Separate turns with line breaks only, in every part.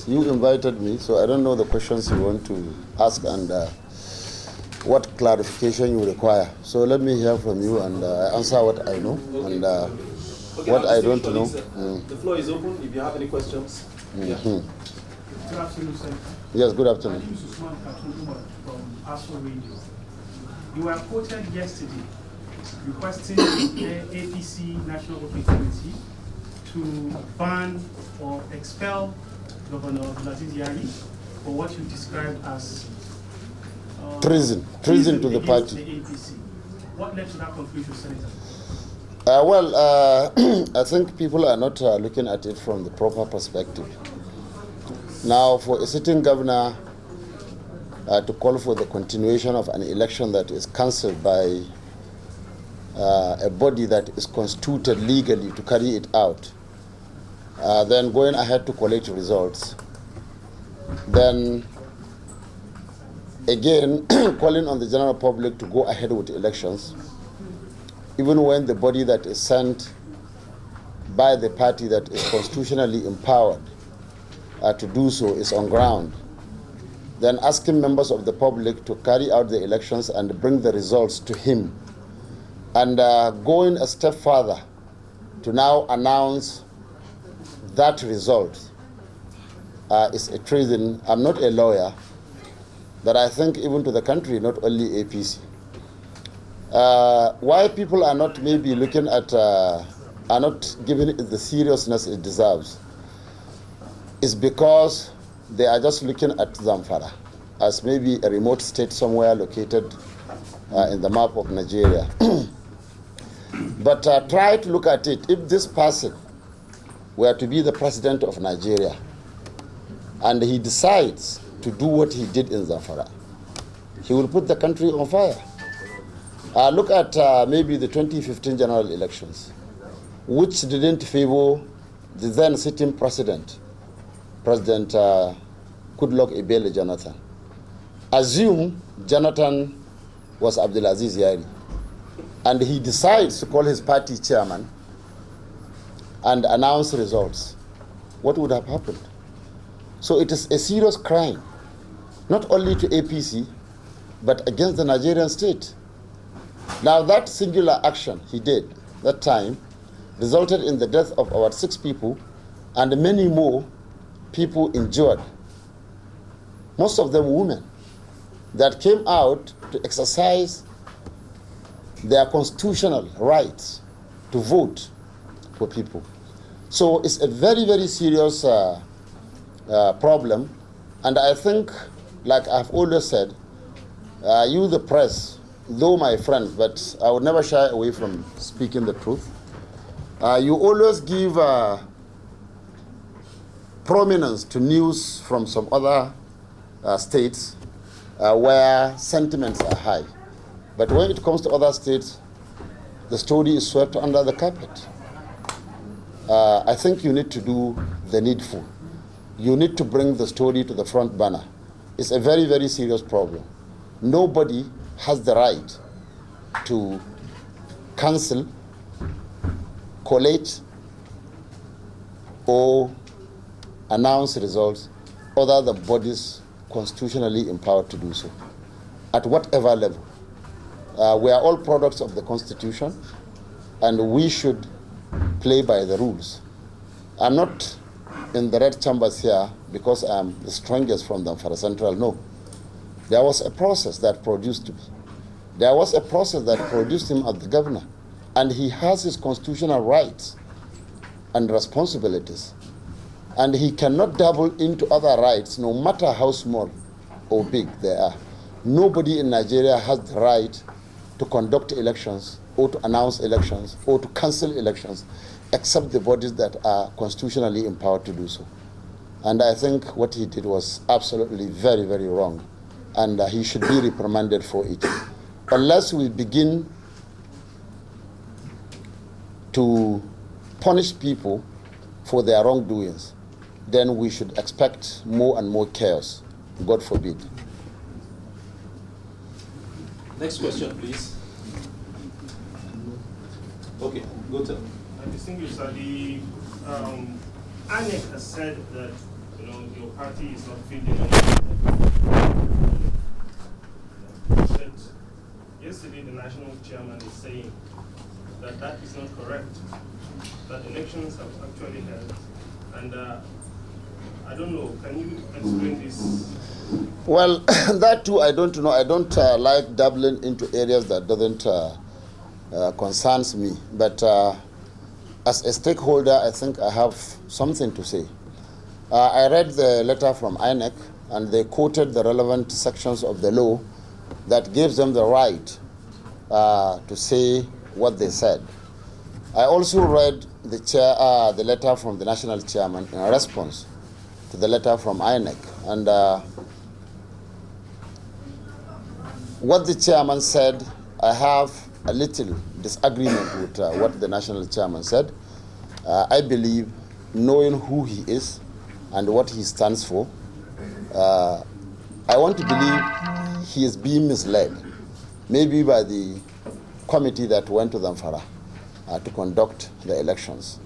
You invited me, so I don't know the questions you want to ask and what clarification you require. So let me hear from you, and I answer what I know,
okay.
And
okay,
what I don't know.
The floor is open if you have any questions. Yeah.
Good afternoon, sir.
Yes, good afternoon.
My name is Usman Katun from ASO Radio. You were quoted yesterday requesting the APC National Working Committee to ban or expel Governor Yari for what you described as
treason to the party.
The APC. What led to that conclusion, Senator?
I think people are not looking at it from the proper perspective. Now, for a sitting governor to call for the continuation of an election that is cancelled by a body that is constituted legally to carry it out, then going ahead to collect results, then again calling on the general public to go ahead with elections, even when the body that is sent by the party that is constitutionally empowered to do so is on ground, then asking members of the public to carry out the elections and bring the results to him, and going a step further to now announce that result is a treason. I'm not a lawyer, but I think even to the country, not only APC. Why people are not maybe looking at, are not giving it the seriousness it deserves, is because they are just looking at Zamfara as maybe a remote state somewhere located in the map of Nigeria. But try to look at it. If this person were to be the president of Nigeria and he decides to do what he did in Zamfara, he will put the country on fire. Look at maybe the 2015 general elections, which didn't favor the then sitting president, President Goodluck Ebele Jonathan. Assume Jonathan was Abdulaziz Yari, and he decides to call his party chairman and announce results. What would have happened? So it is a serious crime, not only to APC, but against the Nigerian state. Now that singular action he did that time resulted in the death of about 6 people and many more people injured, most of them women, that came out to exercise their constitutional rights to vote for people. So it's a very, very serious problem, and I think, like I've always said, you the press, though my friend, but I would never shy away from speaking the truth. You always give prominence to news from some other states where sentiments are high. But when it comes to other states, the story is swept under the carpet. I think you need to do the needful. You need to bring the story to the front burner. It's a very, very serious problem. Nobody has the right to cancel, collate, or announce results other than bodies constitutionally empowered to do so, at whatever level. We are all products of the Constitution, and we should play by the rules. I'm not in the red chambers here because I'm the strongest from them for a central. No. There was a process that produced me. There was a process that produced him as the governor, and he has his constitutional rights and responsibilities, and he cannot dabble into other rights, no matter how small or big they are. Nobody in Nigeria has the right to conduct elections or to announce elections or to cancel elections, except the bodies that are constitutionally empowered to do so. And I think what he did was absolutely very, very wrong, and he should be reprimanded for it. Unless we begin to punish people for their wrongdoings, then we should expect more and more chaos. God forbid.
Next question, please. Okay, go to.
Distinguished sir, the ANEC has said that
your party is not fielding anything. But yesterday, the national chairman is saying that that is not correct, that elections have actually held. And I don't know, can you explain this?
Well, that too, I don't know. I don't like dabbling into areas that doesn't concerns me. But as a stakeholder, I think I have something to say. I read the letter from INEC, and they quoted the relevant sections of the law that gives them the right to say what they said. I also read the letter from the national chairman in response to the letter from INEC. And what the chairman said, I have a little disagreement with what the national chairman said. I believe, knowing who he is and what he stands for, I want to believe he is being misled, maybe by the committee that went to Zamfara to conduct the elections.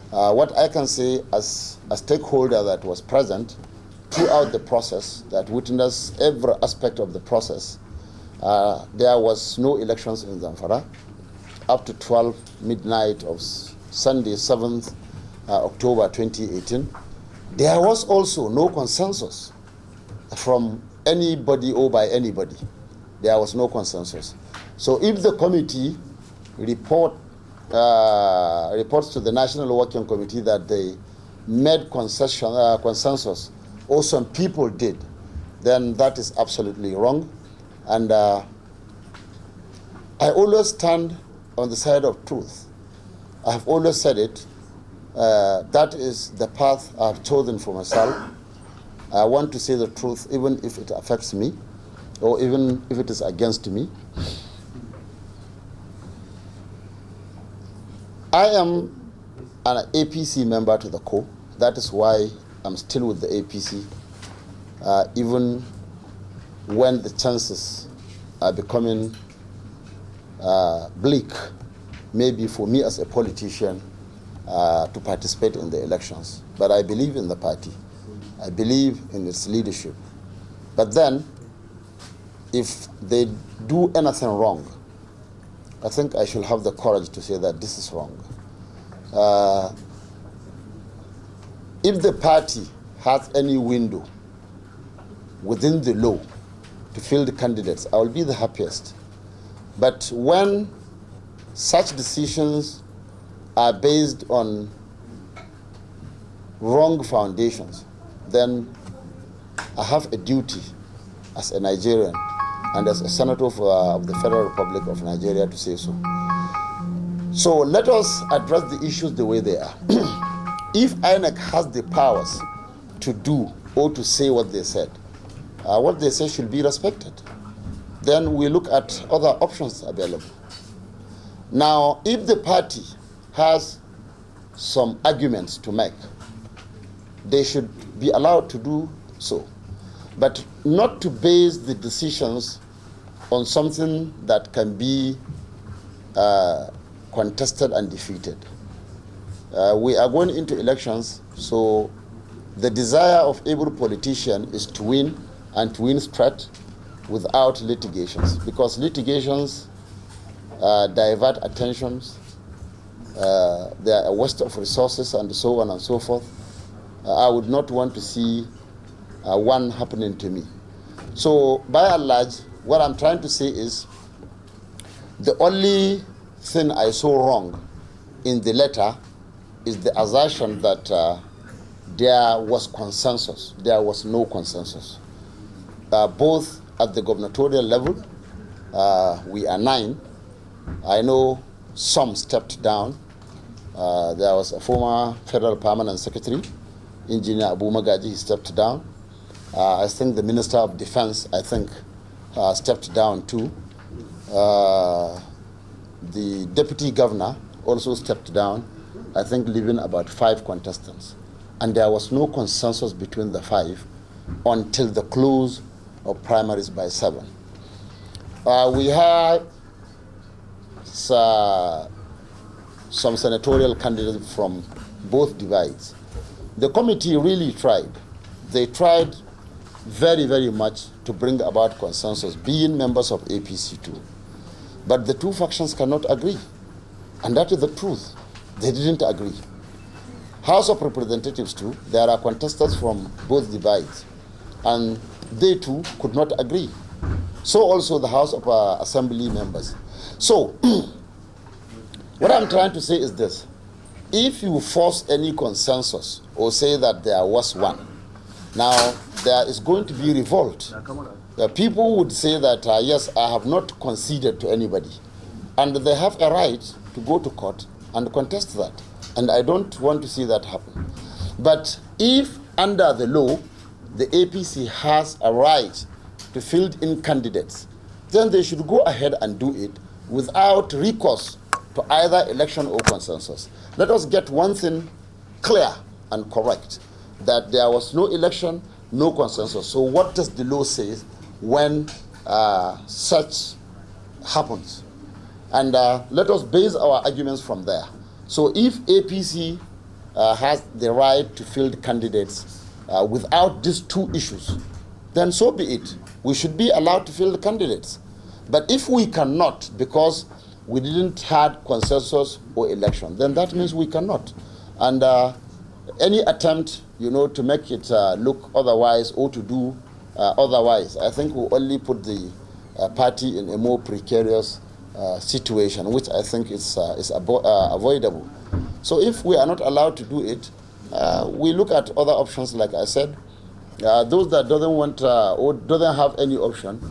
What I can say as a stakeholder that was present throughout the process, that witnessed every aspect of the process, there was no elections in Zamfara up to 12 midnight of Sunday, 7th October 2018. There was also no consensus from anybody or by anybody. There was no consensus. So if the committee reports to the National Working Committee that they made consensus, or some people did, then that is absolutely wrong. And I always stand on the side of truth. I have always said it. That is the path I have chosen for myself. I want to say the truth, even if it affects me, or even if it is against me. I am an APC member to the core. That is why I'm still with the APC, even when the chances are becoming bleak, maybe for me as a politician to participate in the elections. But I believe in the party. I believe in its leadership. But then, if they do anything wrong, I think I should have the courage to say that this is wrong. If the party has any window within the law to field candidates, I will be the happiest. But when such decisions are based on wrong foundations, then I have a duty as a Nigerian and as a senator of the Federal Republic of Nigeria to say so. So let us address the issues the way they are. If INEC has the powers to do or to say what they said should be respected. Then we look at other options available. Now, if the party has some arguments to make, they should be allowed to do so, but not to base the decisions on something that can be contested and defeated. We are going into elections, so the desire of every politician is to win and to win straight without litigations, because litigations divert attentions, they are a waste of resources and so on and so forth. I would not want to see one happening to me. So by and large, what I'm trying to say is the only thing I saw wrong in the letter is the assertion that there was consensus. There was no consensus. Both at the gubernatorial level, we are 9. I know some stepped down. There was a former federal permanent secretary, Engineer Abu Magaji, he stepped down. I think the Minister of Defense, stepped down too. The Deputy Governor also stepped down, I think leaving about 5 contestants. And there was no consensus between the 5 until the close of primaries by 7. We had some senatorial candidates from both divides. The committee really tried they tried very, very much to bring about consensus, being members of APC too. But the two factions cannot agree. And that is the truth. They didn't agree. House of Representatives too, there are contestants from both divides. And they too could not agree. So also the House of Assembly members. So, what I'm trying to say is this. If you force any consensus or say that there was one, now there is going to be revolt. People would say that, yes, I have not conceded to anybody. And they have a right to go to court and contest that. And I don't want to see that happen. But if under the law, the APC has a right to field in candidates, then they should go ahead and do it without recourse to either election or consensus. Let us get one thing clear and correct, that there was no election, no consensus. So what does the law say when such happens? And let us base our arguments from there. So if APC has the right to field candidates without these two issues, then so be it. We should be allowed to field candidates. But if we cannot, because we didn't have consensus or election, then that means we cannot. And any attempt, to make it look otherwise or to do otherwise, I think will only put the party in a more precarious situation, which I think is avoidable. So if we are not allowed to do it, we look at other options, like I said. Those that doesn't want or doesn't have any option,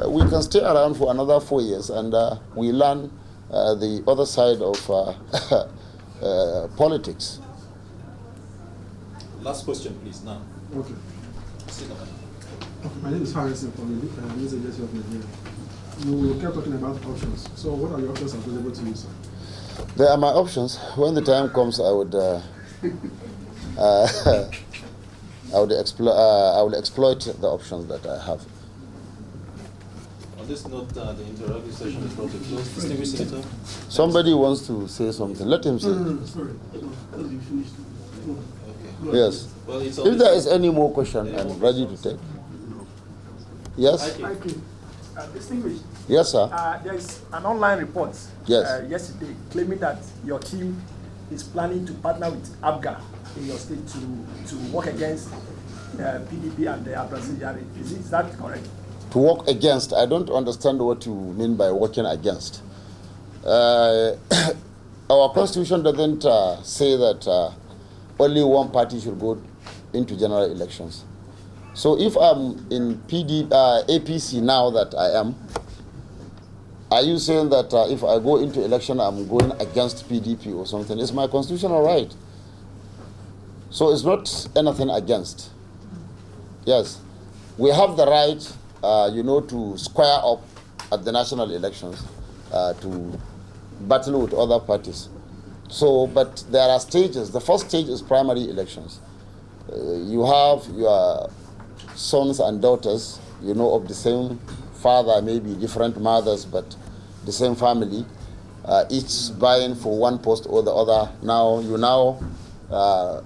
we can stay around for another 4 years and we learn the other side of politics.
Last question, please, now.
Okay.
Sit down.
My name is Harrison from the News Agency of Nigeria. You kept talking about options. So what are your options available to you, sir?
There are my options. When the time comes, I would exploit the options that I have.
On this note, the interactive session is brought to close. Distinguished Senator.
Somebody wants to say something. Let him say.
Sorry.
Okay.
Yes.
Well, it's
If there is any more question, I'm ready to take. Yes?
Thank you.
Distinguished.
Yes, sir.
There is an online report yesterday claiming that your team is planning to partner with ABGA in your state to work against PDP and the Brazil Yari. Is that correct?
To work against, I don't understand what you mean by working against. Our constitution doesn't say that only one party should go into general elections. So if I'm in APC now that I am, are you saying that if I go into election, I'm going against PDP or something? It's my constitutional right. So it's not anything against. Yes, we have the right, to square up at the national elections to battle with other parties. So, but there are stages. The first stage is primary elections. You have your sons and daughters, of the same father, maybe different mothers, but the same family, each vying for one post or the other. Now, you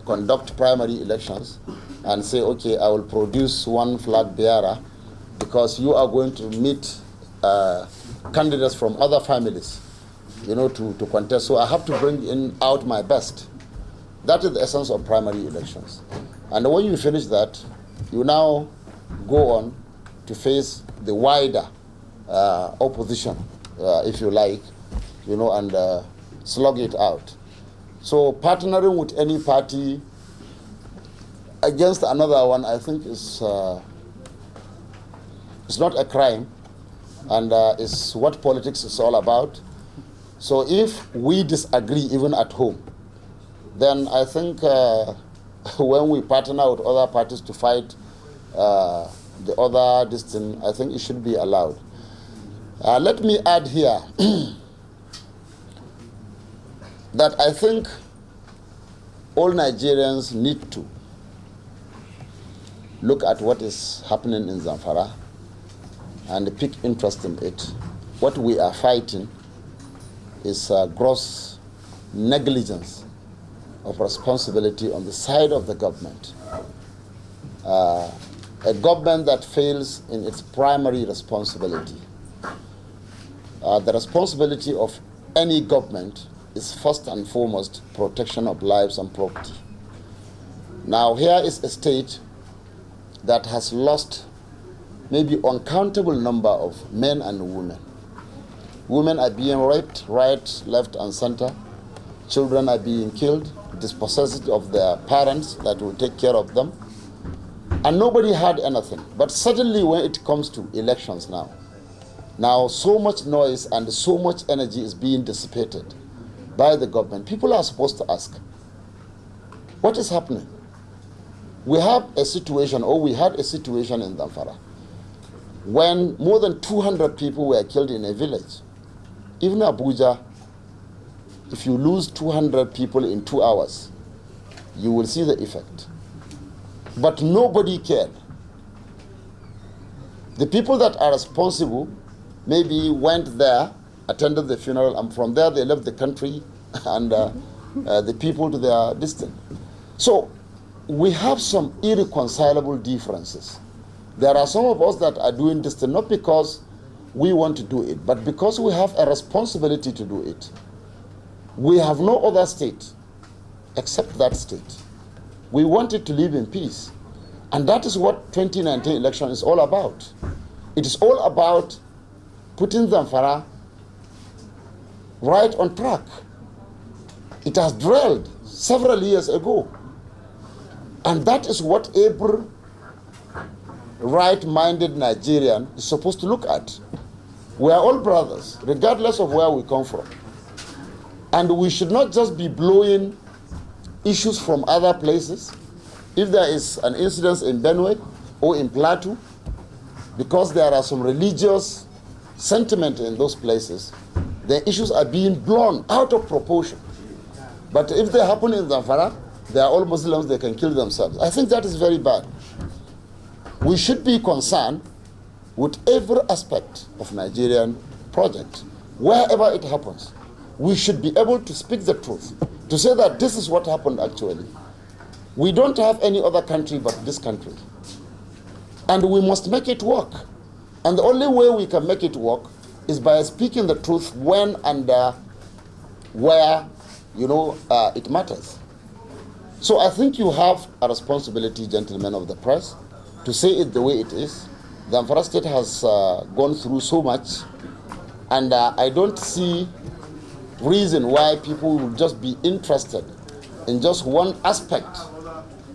conduct primary elections and say, okay, I will produce one flag bearer because you are going to meet candidates from other families, to contest. So I have to bring out my best. That is the essence of primary elections. And when you finish that, you now go on to face the wider opposition, if you like, and slug it out. So partnering with any party against another one, I think is not a crime, and is what politics is all about. So if we disagree even at home, then I think when we partner with other parties to fight the other distance, I think it should be allowed. Let me add here that I think all Nigerians need to look at what is happening in Zamfara and pick interest in it. What we are fighting is gross negligence of responsibility on the side of the government. a government that fails in its primary responsibility. The responsibility of any government is first and foremost protection of lives and property. Now here is a state that has lost maybe uncountable number of men and women. Women are being raped right, left, and center. Children are being killed, dispossessed of their parents that will take care of them. And nobody had anything. But suddenly when it comes to elections now so much noise and so much energy is being dissipated by the government. People are supposed to ask, what is happening? We have a situation, or we had a situation in Zamfara, when more than 200 people were killed in a village. Even Abuja, if you lose 200 people in 2 hours, you will see the effect. But nobody cared. The people that are responsible maybe went there, attended the funeral, and from there they left the country and the people to their destiny. So we have some irreconcilable differences. There are some of us that are doing this thing not because we want to do it, but because we have a responsibility to do it. We have no other state except that state. We want it to live in peace. And that is what 2019 election is all about. It is all about putting Zamfara right on track. It has drilled several years ago. And that is what every right-minded Nigerian is supposed to look at. We are all brothers, regardless of where we come from. And we should not just be blowing issues from other places. If there is an incident in Benue or in Plateau, because there are some religious sentiment in those places, the issues are being blown out of proportion. But if they happen in Zamfara, they are all Muslims, they can kill themselves. I think that is very bad. We should be concerned with every aspect of Nigerian project. Wherever it happens, we should be able to speak the truth, to say that this is what happened actually. We don't have any other country but this country. And we must make it work. And the only way we can make it work is by speaking the truth when and where, it matters. So I think you have a responsibility, gentlemen of the press, to say it the way it is. The Zamfara State has gone through so much, and I don't see reason why people will just be interested in just one aspect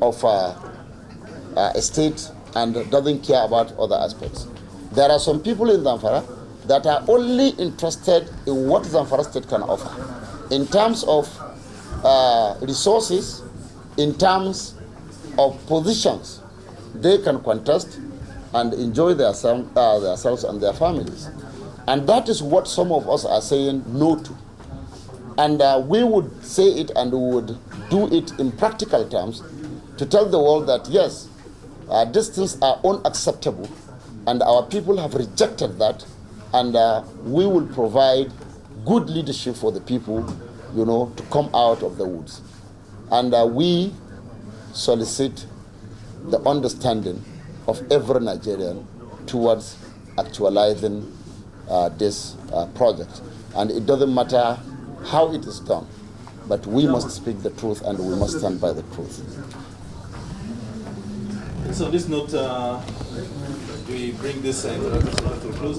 of a state and doesn't care about other aspects. There are some people in Zamfara that are only interested in what Zamfara State can offer in terms of resources, in terms of positions. They can contest and enjoy themselves and their families. And that is what some of us are saying no to. And we would say it and we would do it in practical terms to tell the world that yes, these things are unacceptable and our people have rejected that, and we will provide good leadership for the people, to come out of the woods. And we solicit the understanding of every Nigerian towards actualizing this project. And it doesn't matter how it is done, but we must speak the truth and we must stand by the truth.
So on this note, we bring this interview to a close.